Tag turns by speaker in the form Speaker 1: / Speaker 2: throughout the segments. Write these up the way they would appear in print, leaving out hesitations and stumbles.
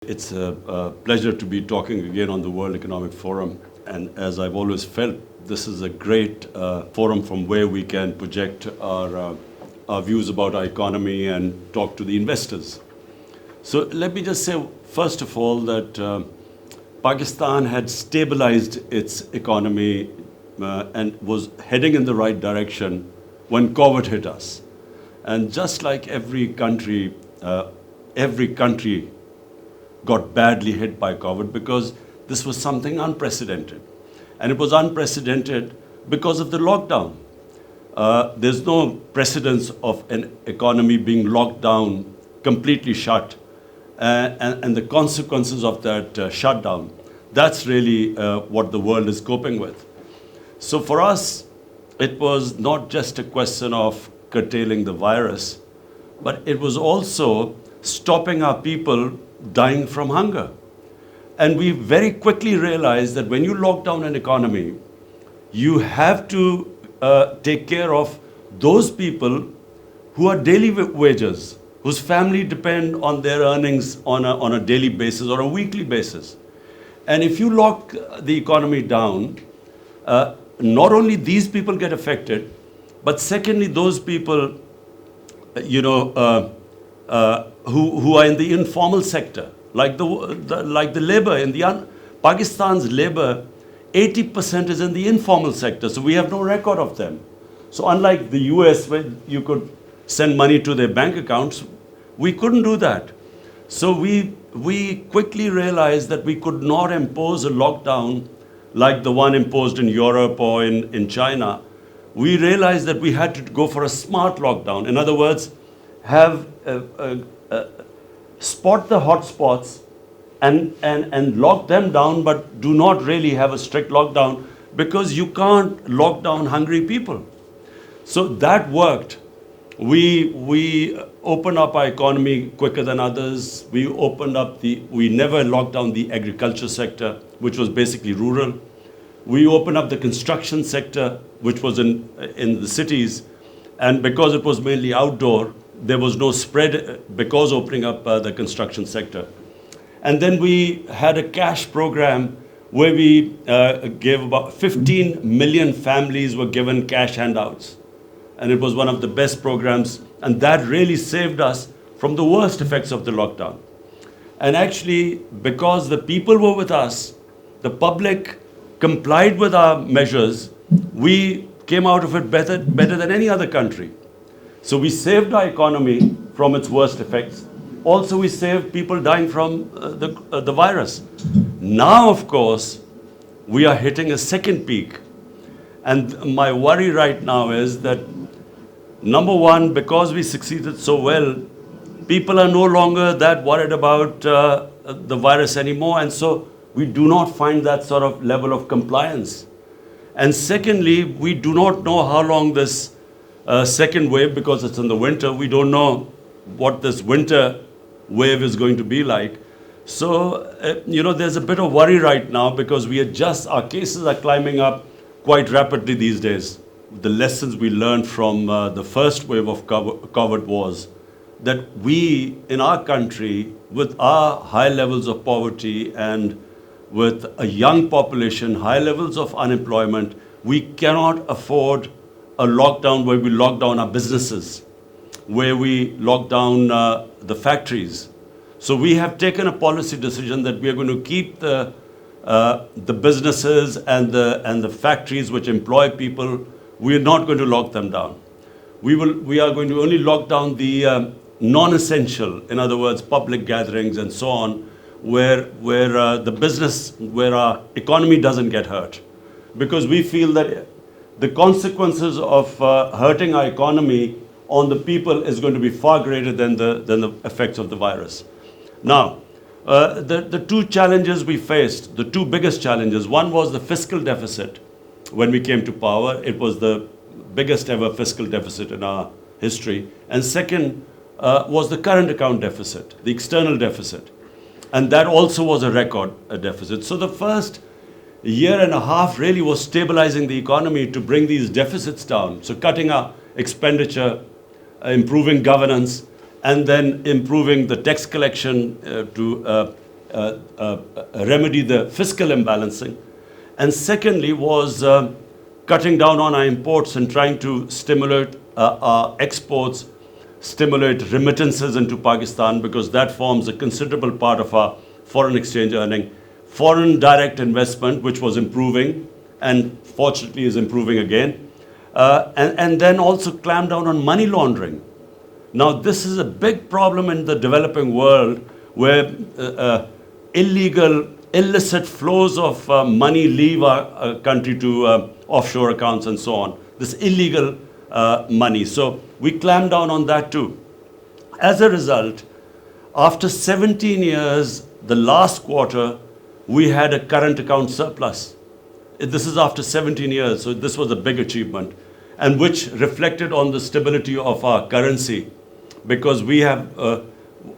Speaker 1: It's a pleasure to be talking again on the World Economic Forum. And as I've always felt, this is a great forum from where we can project our views about our economy and talk to the investors. So let me just say, first of all, that Pakistan had stabilized its economy and was heading in the right direction when COVID hit us. And just like every country got badly hit by COVID because this was something unprecedented. And it was unprecedented because of the lockdown. There's no precedence of an economy being locked down, completely shut, and the consequences of that shutdown. That's really what the world is coping with. So for us, it was not just a question of curtailing the virus, but it was also stopping our people dying from hunger. And we very quickly realized that when you lock down an economy, you have to take care of those people who are daily wagers, whose family depend on their earnings on a daily basis or a weekly basis. And if you lock the economy down, not only these people get affected, but secondly, those people, who are in the informal sector, like the labor in Pakistan's labor, 80% is in the informal sector. So we have no record of them. So unlike the US, where you could send money to their bank accounts, we couldn't do that. So we quickly realized that we could not impose a lockdown like the one imposed in Europe or in China. We realized that we had to go for a smart lockdown. In other words, have spot the hotspots and lock them down, but do not really have a strict lockdown because you can't lock down hungry people. So that worked. We opened up our economy quicker than others. We never locked down the agriculture sector, which was basically rural. We opened up the construction sector, which was in the cities. And because it was mainly outdoor, there was no spread because opening up the construction sector. And then we had a cash program where we gave about 15 million families were given cash handouts. And it was one of the best programs. And that really saved us from the worst effects of the lockdown. And actually, because the people were with us, the public complied with our measures, we came out of it better than any other country. So we saved our economy from its worst effects. Also, we saved people dying from the virus. Now, of course, we are hitting a second peak. And my worry right now is that, number one, because we succeeded so well, people are no longer that worried about the virus anymore. And so we do not find that sort of level of compliance. And secondly, we do not know how long this second wave, because it's in the winter, we don't know what this winter wave is going to be like. So, there's a bit of worry right now because our cases are climbing up quite rapidly these days. The lessons we learned from the first wave of COVID was that we, in our country, with our high levels of poverty and with a young population, high levels of unemployment, we cannot afford a lockdown where we lock down our businesses, where we lock down the factories. So we have taken a policy decision that we are going to keep the businesses and the factories which employ people. We are not going to lock them down. We are going to only lock down the non-essential, in other words, public gatherings and so on, where our economy doesn't get hurt. Because we feel that the consequences of hurting our economy on the people is going to be far greater than the effects of the virus. Now, the two challenges we faced, the two biggest challenges, one was the fiscal deficit. When we came to power, it was the biggest ever fiscal deficit in our history. And second was the current account deficit, the external deficit. And that also was a record deficit. So the first year and a half really was stabilizing the economy to bring these deficits down. So cutting our expenditure, improving governance, and then improving the tax collection to remedy the fiscal imbalancing. And secondly was cutting down on our imports and trying to stimulate our exports, stimulate remittances into Pakistan, because that forms a considerable part of our foreign exchange earning. Foreign direct investment, which was improving and fortunately is improving again. And then also clamp down on money laundering. Now, this is a big problem in the developing world where illegal, illicit flows of money leave our country to offshore accounts and so on. This illegal money. So we clamp down on that too. As a result, after 17 years, the last quarter, we had a current account surplus. This is after 17 years, so this was a big achievement, and which reflected on the stability of our currency, because we have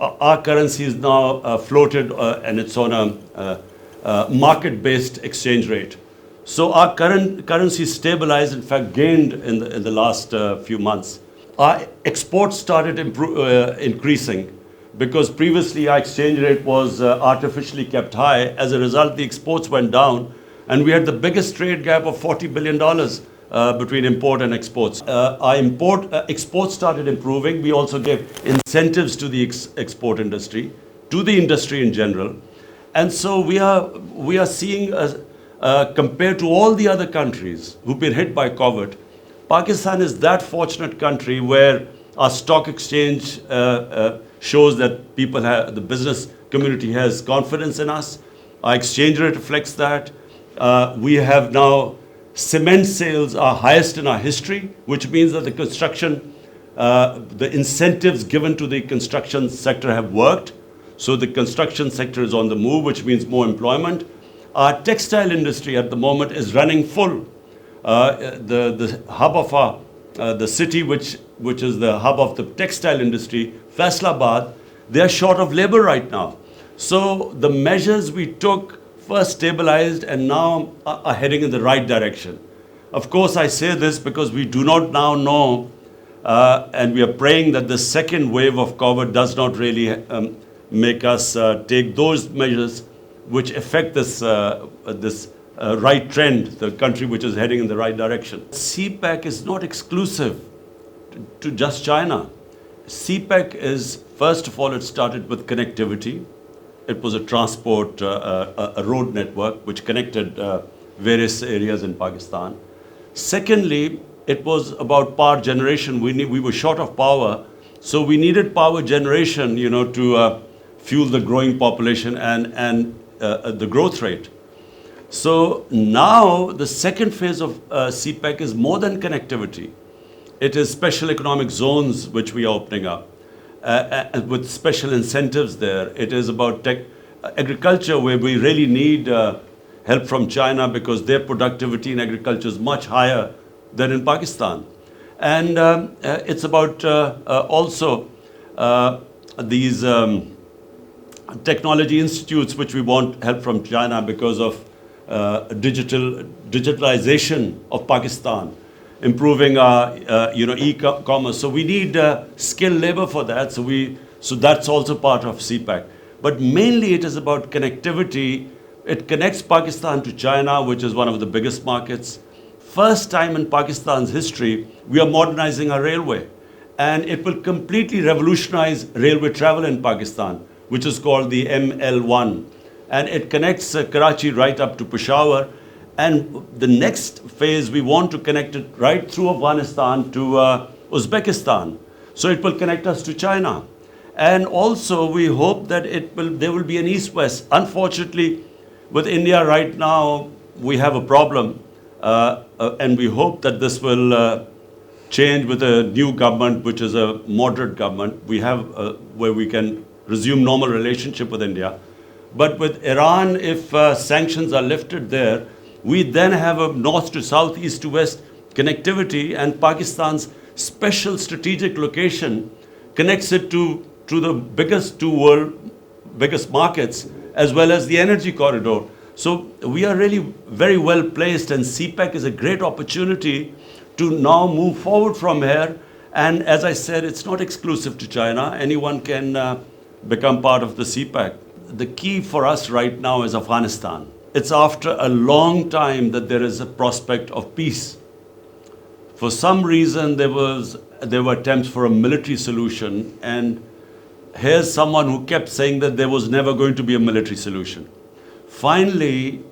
Speaker 1: our currency is now floated and it's on a market-based exchange rate. So our current currency stabilized, in fact, gained in the last few months. Our exports started increasing, because previously our exchange rate was artificially kept high. As a result, the exports went down, and we had the biggest trade gap of $40 billion between import and exports. Our exports started improving. We also gave incentives to the export industry, to the industry in general. And so we are seeing, compared to all the other countries who've been hit by COVID, Pakistan is that fortunate country where our stock exchange shows that the business community has confidence in us. Our exchange rate reflects that. We have now cement sales are highest in our history, which means that the incentives given to the construction sector have worked. So the construction sector is on the move, which means more employment. Our textile industry at the moment is running full. The hub of the city, which is the hub of the textile industry, Faisalabad, they are short of labor right now. So the measures we took first stabilized and now are heading in the right direction. Of course, I say this because we do not now know, and we are praying that the second wave of COVID does not really make us take those measures which affect this right trend, the country which is heading in the right direction. CPEC is not exclusive to just China. CPEC is, first of all, it started with connectivity. It was a transport, a road network which connected various areas in Pakistan. Secondly, it was about power generation. We were short of power, so we needed power generation, to fuel the growing population and the growth rate. So now the second phase of CPEC is more than connectivity. It is special economic zones which we are opening up with special incentives there. It is about agriculture, where we really need help from China because their productivity in agriculture is much higher than in Pakistan. And it's about also these technology institutes which we want help from China because of digitalization of Pakistan, improving our e-commerce. So we need skilled labor for that. So that's also part of CPEC. But mainly it is about connectivity. It connects Pakistan to China, which is one of the biggest markets. First time in Pakistan's history, we are modernizing our railway. And it will completely revolutionize railway travel in Pakistan, which is called the ML1. And it connects Karachi right up to Peshawar. And the next phase, we want to connect it right through Afghanistan to Uzbekistan. So it will connect us to China. And also, we hope that there will be an east-west. Unfortunately, with India right now, we have a problem. And we hope that this will change with a new government, which is a moderate government. We have where we can resume normal relationship with India. But with Iran, if sanctions are lifted there, we then have a north to south, east to west connectivity, and Pakistan's special strategic location connects it to the biggest biggest markets, as well as the energy corridor. So we are really very well placed, and CPEC is a great opportunity to now move forward from here. And as I said, it's not exclusive to China. Anyone can become part of the CPEC. the key for us right now is Afghanistan. It's after a long time that there is a prospect of peace. For some reason, there were attempts for a military solution, and here's someone who kept saying that there was never going to be a military solution. Finally,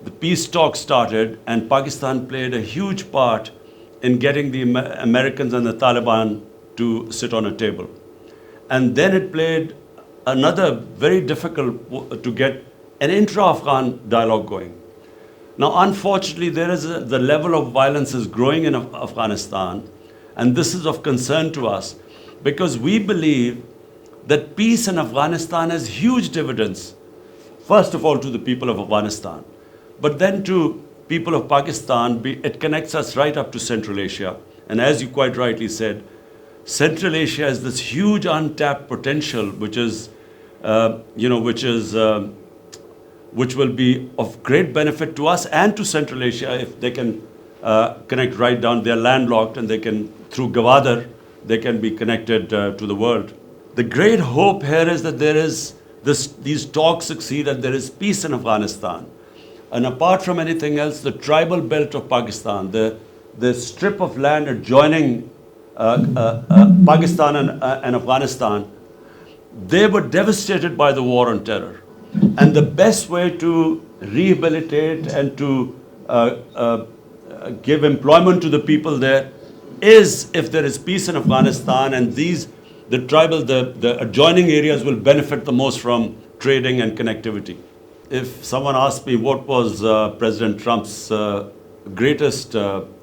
Speaker 1: the peace talks started, and Pakistan played a huge part in getting the Americans and the Taliban to sit on a table. And then it played another very difficult to get an intra-Afghan dialogue going. Now, unfortunately, the level of violence is growing in Afghanistan, and this is of concern to us because we believe that peace in Afghanistan has huge dividends, first of all to the people of Afghanistan, but then to people of Pakistan. It connects us right up to Central Asia. And as you quite rightly said, Central Asia has this huge untapped potential, which will be of great benefit to us and to Central Asia if they can connect right down. They're landlocked, and they can, through Gwadar, they can be connected to the world. The great hope here is that these talks succeed and there is peace in Afghanistan. And apart from anything else, the tribal belt of Pakistan, the strip of land adjoining Pakistan and Afghanistan, they were devastated by the war on terror. And the best way to rehabilitate and to give employment to the people there is if there is peace in Afghanistan, and the adjoining areas will benefit the most from trading and connectivity. If someone asked me what was President Trump's greatest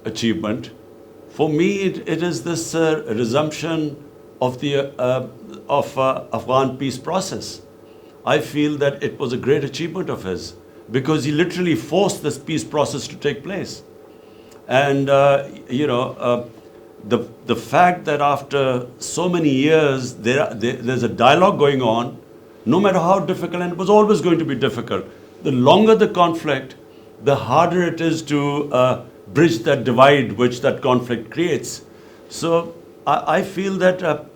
Speaker 1: achievement, for me it is this resumption of the Afghan peace process. I feel that it was a great achievement of his because he literally forced this peace process to take place. And the fact that after so many years there's a dialogue going on, no matter how difficult, and it was always going to be difficult. The longer the conflict, the harder it is to bridge that divide which that conflict creates. So I feel that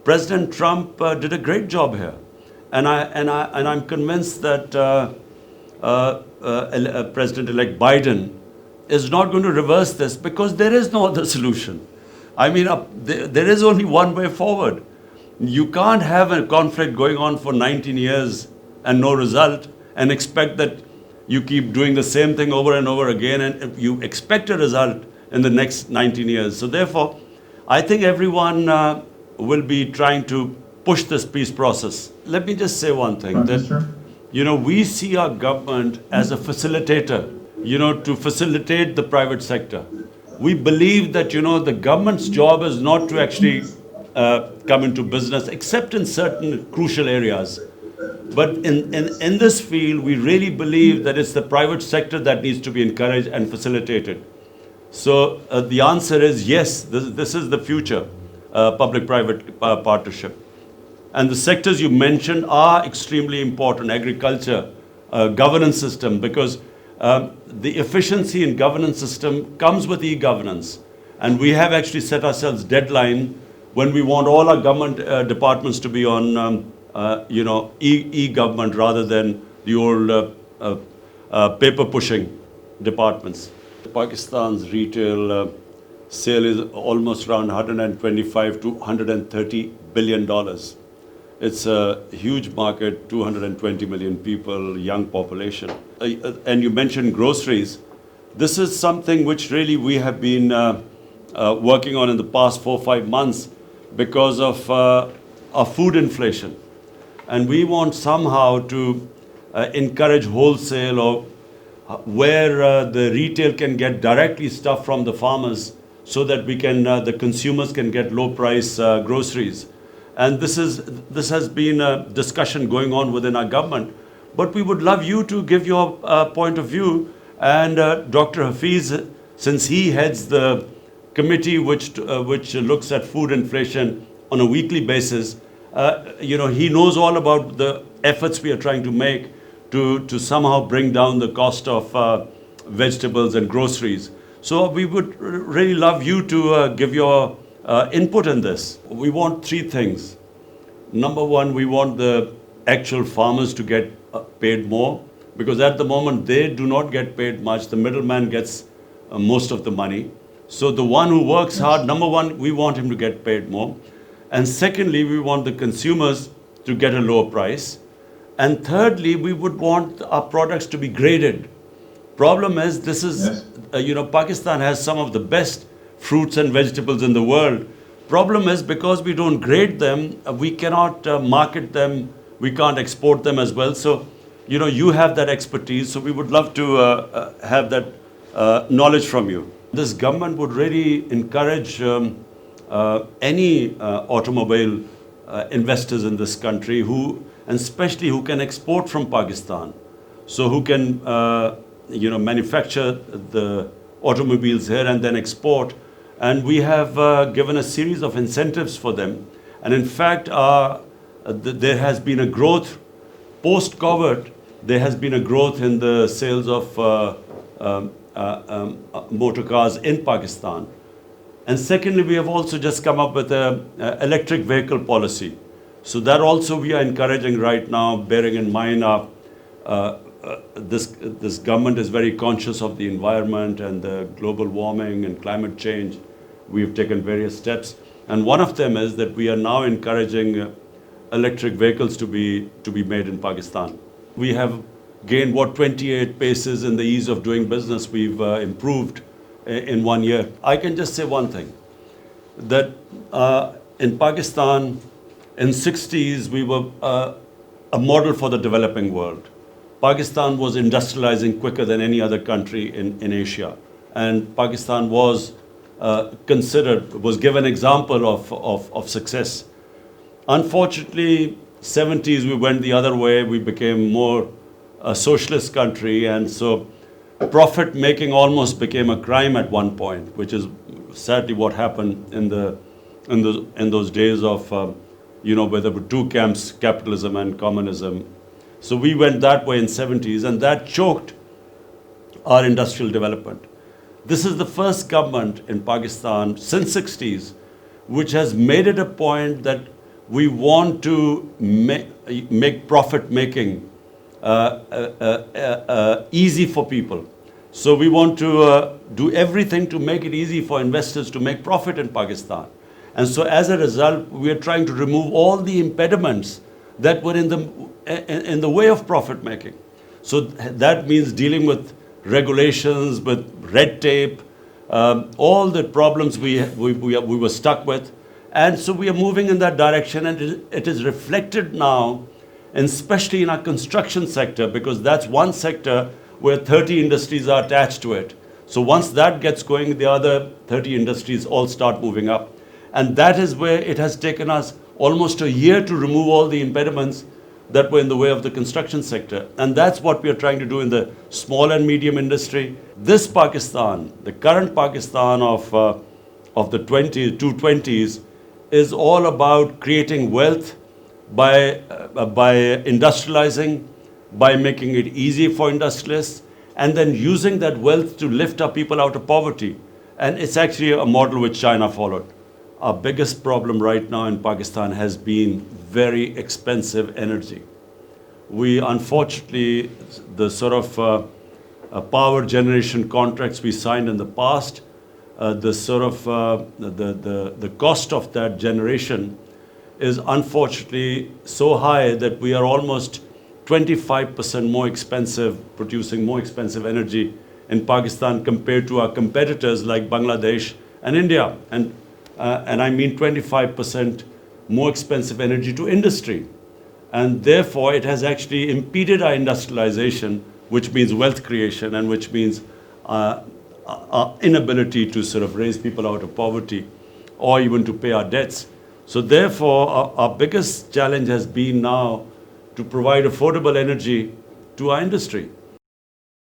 Speaker 1: President Trump did a great job here, and I'm convinced that President-elect Biden is not going to reverse this because there is no other solution. I mean, there is only one way forward. You can't have a conflict going on for 19 years and no result and expect that you keep doing the same thing over and over again and you expect a result in the next 19 years. So therefore, I think everyone will be trying to push this peace process. Let me just say one thing, that, we see our government as a facilitator, to facilitate the private sector. We believe that, the government's job is not to actually come into business, except in certain crucial areas. But in this field, we really believe that it's the private sector that needs to be encouraged and facilitated. So the answer is yes, this is the future, public-private partnership. And the sectors you mentioned are extremely important: agriculture, governance system, because the efficiency in governance system comes with e-governance. And we have actually set ourselves deadline when we want all our government departments to be on e-government rather than the old paper-pushing departments. Pakistan's retail sale is almost around 125 to 130 billion dollars. It's a huge market, 220 million people, young population. And you mentioned groceries. This is something which really we have been working on in the past 4 or 5 months because of our food inflation. And we want somehow to encourage wholesale, or where the retail can get directly stuff from the farmers so that we can, the consumers can get low price groceries. And this has been a discussion going on within our government. But we would love you to give your point of view. And Dr. Hafiz, since he heads the committee which looks at food inflation on a weekly basis, he knows all about the efforts we are trying to make to somehow bring down the cost of vegetables and groceries. So we would really love you to give your input in this. We want 3 things. Number one, we want the actual farmers to get paid more, because at the moment they do not get paid much. The middleman gets most of the money. So the one who works hard, number one, we want him to get paid more. And secondly, we want the consumers to get a lower price. And thirdly, we would want our products to be graded. Problem is, this is, Pakistan has some of the best fruits and vegetables in the world. Problem is, because we don't grade them, we cannot market them, we can't export them as well. So, you have that expertise, so we would love to have that knowledge from you. This government would really encourage any automobile investors in this country and especially who can export from Pakistan. So who can, manufacture the automobiles here and then export. And we have given a series of incentives for them. And in fact, there has been a growth post-COVID. There has been a growth in the sales of motor cars in Pakistan. And secondly, we have also just come up with an electric vehicle policy. So that also we are encouraging right now, bearing in mind this government is very conscious of the environment and the global warming and climate change. We have taken various steps. And one of them is that we are now encouraging electric vehicles to be made in Pakistan. We have gained 28 paces in the ease of doing business. We've improved in 1 year. I can just say one thing, that in Pakistan, in 60s, we were a model for the developing world. Pakistan was industrializing quicker than any other country in Asia. And Pakistan was given example of success. Unfortunately, 70s, we went the other way. We became more a socialist country, and so profit making almost became a crime at one point, which is sadly what happened in those days of where there were two camps, capitalism and communism. So we went that way in 70s, and that choked our industrial development. This is the first government in Pakistan since 60s which has made it a point that we want to make profit making easy for people. So we want to do everything to make it easy for investors to make profit in Pakistan. And so as a result, we are trying to remove all the impediments that were in the way of profit making. So that means dealing with regulations, with red tape, all the problems we were stuck with. And so we are moving in that direction, and it is reflected now, and especially in our construction sector, because that's one sector where 30 industries are attached to it. So once that gets going, the other 30 industries all start moving up. And that is where it has taken us almost a year to remove all the impediments that were in the way of the construction sector. And that's what we are trying to do in the small and medium industry. This Pakistan, the current Pakistan of the 220s, is all about creating wealth by industrializing, by making it easy for industrialists, and then using that wealth to lift our people out of poverty. And it's actually a model which China followed. Our biggest problem right now in Pakistan has been very expensive energy. We unfortunately, the sort of power generation contracts we signed in the past, the cost of that generation is unfortunately so high that we are almost 25% more expensive, producing more expensive energy in Pakistan compared to our competitors like Bangladesh and India. And I mean 25% more expensive energy to industry. And therefore, it has actually impeded our industrialization, which means wealth creation, and which means our inability to sort of raise people out of poverty or even to pay our debts. So therefore, our biggest challenge has been now to provide affordable energy to our industry.